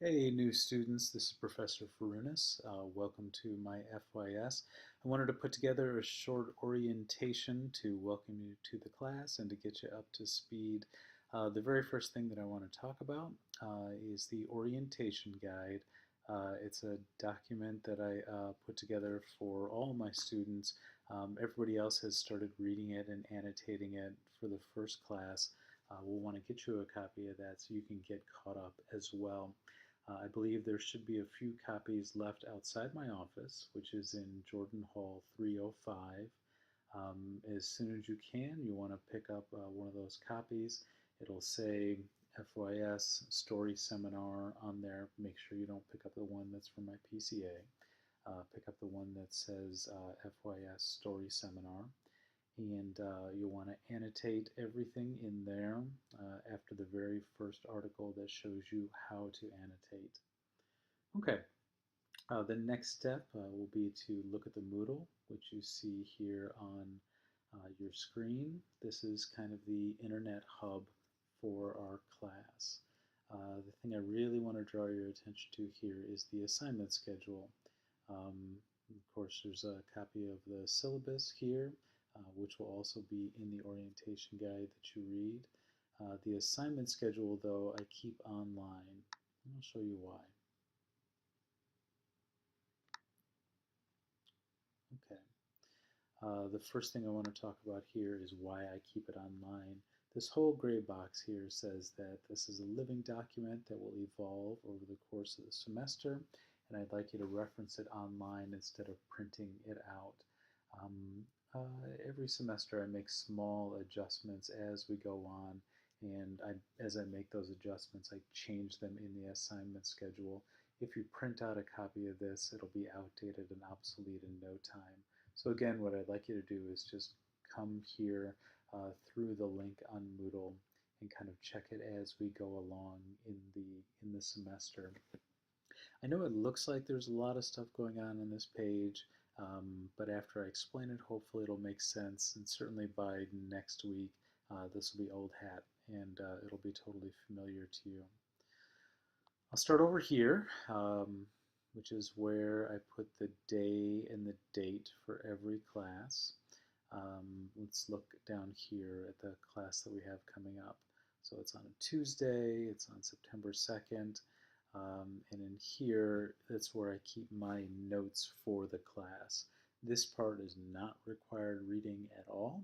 Hey, new students, this is Professor Farunas. Welcome to my FYS. I wanted to put together a short orientation to welcome you to the class and to get you up to speed. The very first thing that I want to talk about is the orientation guide. It's a document that I put together for all my students. Everybody else has started reading it and annotating it for the first class. We'll want to get you a copy of that so you can get caught up as well. I believe there should be a few copies left outside my office, which is in Jordan Hall 305. As soon as you can, you want to pick up one of those copies. It'll say FYS Story Seminar on there. Make sure you don't pick up the one that's from my PCA. Pick up the one that says FYS Story Seminar. And you'll want to annotate everything in there after the very first article that shows you how to annotate. Okay, the next step will be to look at the Moodle, which you see here on your screen. This is kind of the internet hub for our class. The thing I really want to draw your attention to here is the assignment schedule. Of course, there's a copy of the syllabus here, which will also be in the orientation guide that you read. The assignment schedule, though, I keep online. I'll show you why. Okay. The first thing I want to talk about here is why I keep it online. This whole gray box here says that this is a living document that will evolve over the course of the semester, and I'd like you to reference it online instead of printing it out. Every semester I make small adjustments as we go on, and as I make those adjustments, I change them in the assignment schedule. If you print out a copy of this, it'll be outdated and obsolete in no time. So again, what I'd like you to do is just come here through the link on Moodle and kind of check it as we go along in the semester. I know it looks like there's a lot of stuff going on this page, but after I explain it, hopefully it'll make sense, and certainly by next week, this will be old hat, and it'll be totally familiar to you. I'll start over here, which is where I put the day and the date for every class. Let's look down here at the class that we have coming up. So it's on a Tuesday, it's on September 2nd, and in here, that's where I keep my notes for the class. This part is not required reading at all.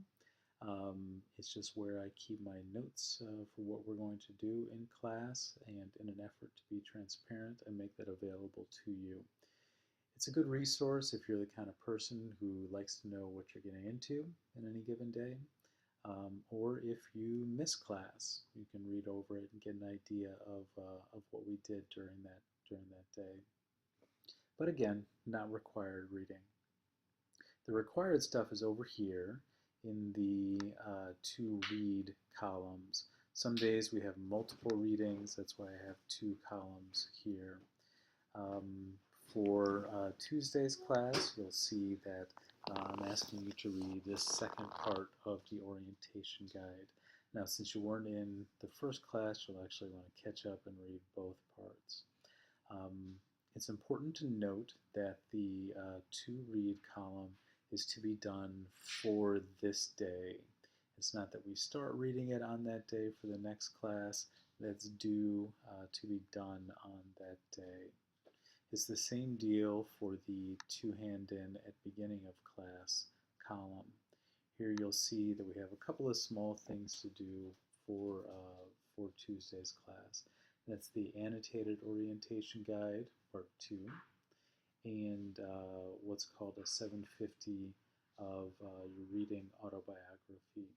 It's just where I keep my notes for what we're going to do in class, and in an effort to be transparent and make that available to you. It's a good resource if you're the kind of person who likes to know what you're getting into in any given day, or if you miss class, you can read over it and get an idea of what we did during that day. But again, not required reading. The required stuff is over here in the to read columns. Some days we have multiple readings, that's why I have two columns here. For Tuesday's class, you'll see that I'm asking you to read this second part of the orientation guide. Now, since you weren't in the first class, you'll actually want to catch up and read both parts. It's important to note that the to-read column is to be done for this day. It's not that we start reading it on that day for the next class. That's due to be done on that day. It's the same deal for the to-hand-in at beginning of class column. Here you'll see that we have a couple of small things to do for Tuesday's class. That's the annotated orientation guide, part 2, and what's called a 750 of your reading autobiography.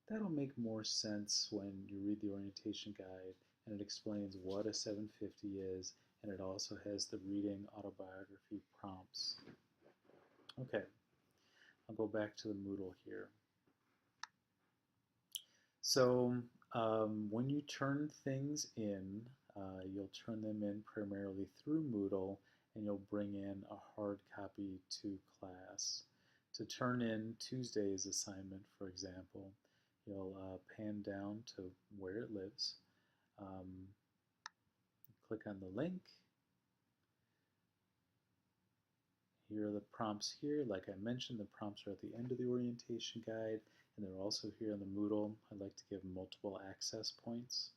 That'll make more sense when you read the orientation guide, and it explains what a 750 is, and it also has the reading autobiography prompts. Okay, I'll go back to the Moodle here. So when you turn things in, you'll turn them in primarily through Moodle, and you'll bring in a hard copy to class. To turn in Tuesday's assignment, for example, you'll pan down to where it lives, Click on the link. Here are the prompts here. Like I mentioned, the prompts are at the end of the orientation guide, and they're also here on the Moodle. I like to give multiple access points.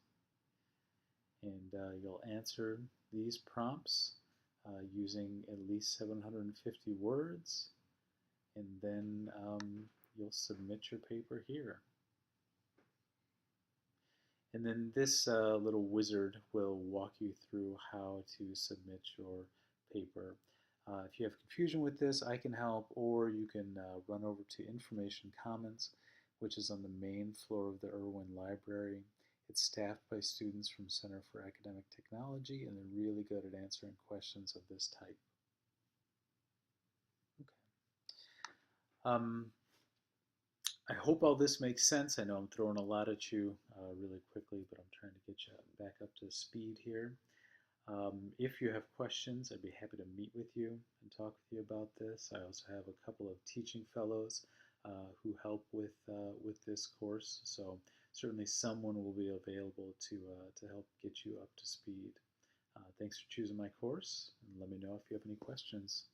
And you'll answer these prompts using at least 750 words, and then you'll submit your paper here. And then this little wizard will walk you through how to submit your paper. If you have confusion with this, I can help, or you can run over to Information Commons, which is on the main floor of the Irwin Library. It's staffed by students from Center for Academic Technology, and they're really good at answering questions of this type. Okay. I hope all this makes sense. I know I'm throwing a lot at you really quickly, but I'm trying to get you back up to speed here. If you have questions, I'd be happy to meet with you and talk with you about this. I also have a couple of teaching fellows who help with this course, so certainly someone will be available to help get you up to speed. Thanks for choosing my course, and let me know if you have any questions.